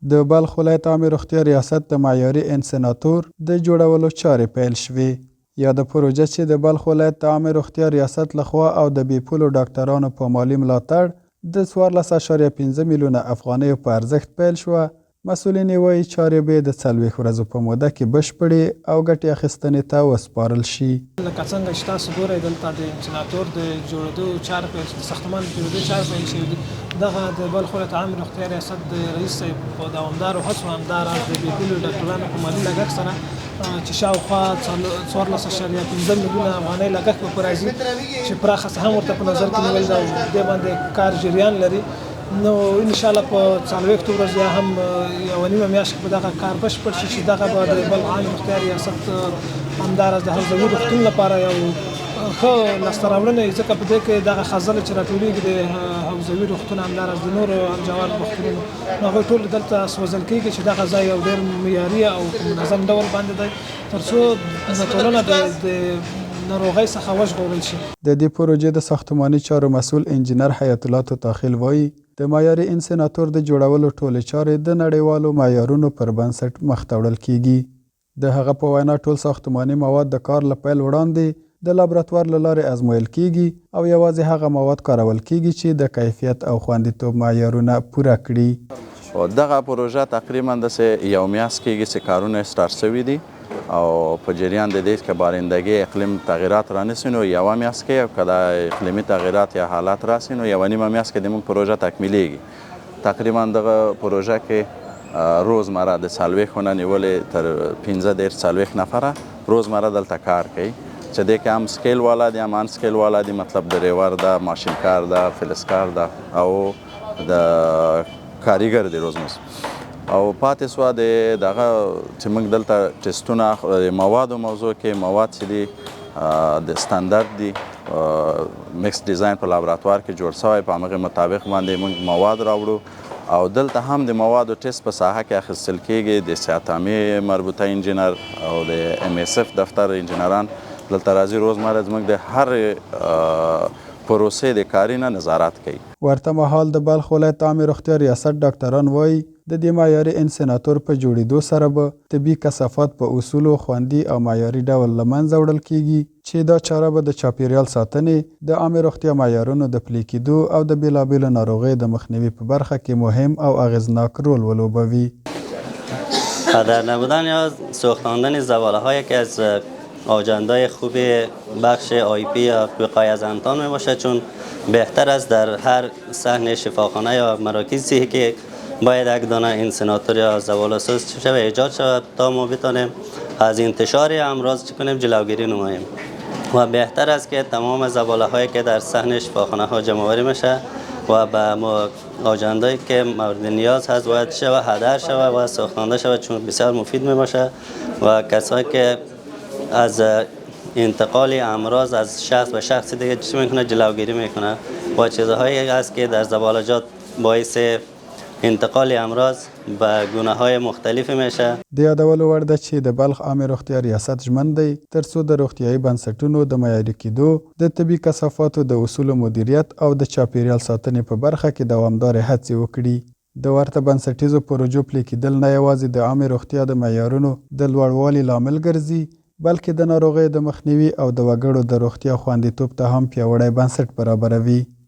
د بلخ ولایت عامې روغتیا ریاست د معیاري انسیناتور د جوړولو چارې پیل شوې. یاده پروژه چې د بلخ ولایت د عامې روغتیا ریاست لخوا او د بې پولو ډاکټرانو په مالي ملاتړ د 14.5 میلیونه افغانیو په ارزښت پیل شوه. مسؤلین وایي چارې به د 40 ورځو په موده کې بشپړې او ګټې اخیستنې ته وسپارل شي. لکه څنګه چې تاسو ګورئ دلته د انسیناتور د جوړېدو چارې پیل شوې، د ساختمان د جوړېدو چارې پیل شوې دي. دغه د بلخ ولایت عامې روغتیا ریاست د رئیس صاحب په دوامدارو هڅو همداراز د بې پولو ډاکټرانو په مالي لګښت سره چې شاوخوا 14.5 میلیونه افغانۍ لګښت به راځي چې پراخه څه هم ورته په نظر کې نیول ده او دې باندې کار جریان لري. نو انشاءالله په 40 ورځو یا هم 1.5 میاشت کې به دغه کار بشپړ شي چې دغه به د بلخ عامې روغتیا ریاست همداراز د حوزوي روغتون لپاره یو ښه لاسته راوړنه وي، ځکه په دې کې دغه خزله چې راټولېږي د حوزوي روغتون همداراز د نورو جوار روغتونونو نو هغوی ټول دلته سوځل کېږي چې دغه ځای یو ډېر معیاري او په منظم ډول باندې دی تر څو ټولنه د ناروغۍ څخه وژغورل شي. د دې پروژې د ساختماني چارو مسؤل انجینر حیات الله توتاخیل وایي د معیاري انسیناتور د جوړولو ټولې چارې د نړیوالو معیارونو پر بنسټ مخ ته وړل کېږي. د هغه په وینا ټول ساختماني مواد د کار له پیل وړاندې د لابراتوار له لارې ازمویل کېږي او یوازې هغه مواد کارول کېږي چې د کیفیت او خوندیتوب معیارونه پوره کړي. دغه پروژه تقریبا داسې یو میاشت کېږي چې کارونه سټارټ شوي دي او په جریان د دې که بارندګي اقلیم تغیرات رانیسي نو یوه میاشت کې او که د اقلیمي تغیرات یا حالات راسي نو 1.5 میاشت کې زموږ پروژه تکمیلیږي. تقریبا دغه پروژه کې روزمره د 40 نه نیولې تر 15-40 نفره روزمره دلته کار کوي چې دې کې هم سکیل والا دي هم ان سکیل والا دي، مطلب ډریور ده، ماشین کار ده، فلزکار ده او د کاریګر دی روزمز. او پاتې سوه دغه چې موږ دلته ټسټونه موادو موضوع کې مواد چې دي د سټنډرډ دي میکس ډیزاین په لابراتوار کې جوړ شوی، په همغې مطابق باندې موږ مواد راوړو او دلته هم د موادو ټیسټ په ساحه کې اخیستل کېږي. د صحت عامې مربوطه انجینر او د ام اس اف دفتر انجینران دلته راځي، روزمره زموږ د هر پروسې د کاري نه نظارت کوي. ورته مهال د بلخ ولایت عامې روغتیا ریاست ډاکټران وایي د دې معیاري انسیناتور په جوړېدو سره به طبي کثافات په اصولو خوندي او معیاري ډول له منځه وړل کېږي چې دا چاره به د چاپیریال ساتنې، د عامې روغتیا معیارونو د پلي کېدو او د بېلابېلو ناروغیو د مخنیوي په برخه کې مهم او اغیزناک رول ولوبوي. در نبودن یا سوختاندن زباله‌هایی که از آجندای خوب بخش آیپی یا وقایع از انتان می باشه، چون بهتر است در هر صحن شفاخانه یا مراکز صحی که باید یک دانه انسیناتور یا زباله‌سوز شود ایجاد شود تا ما بتانیم از انتشار امراض کنیم جلوگیری نماییم. و بهتر است که تمام زباله‌هایی که در صحن شفاخانه ها جمع آوری میشه و به آجندایی که مورد نیاز هست باید شود هدر شود و ساختانده شود، چون بسیار مفید می باشه و کسایی که از انتقال امراض از شخص به شخص دیگه چی میکنه جلوگیری میکنه و چیزهایی هست که در زباله‌جات باعث انتقال امراض به گونه‌های مختلف میشه. د یادولو وړ ده چې د بلخ عامې روغتیا ریاست ژمن دی ترڅو د روغتیایي بنسټونو د معیاري کېدو، د طبي کثافاتو د اصولو مدیریت او د چاپیریال ساتنې په برخه کې دوامدارې هڅې وکړي. د ورته بنسټیزو پروژو پلي کېدل نه یوازې د عامې روغتیا د معیارونو د لوړوالي لامل ګرځي بلکې د ناروغیو د مخنیوي او د وګړو د روغتیا خوندیتوب ته هم پیاوړی بنسټ برابروي.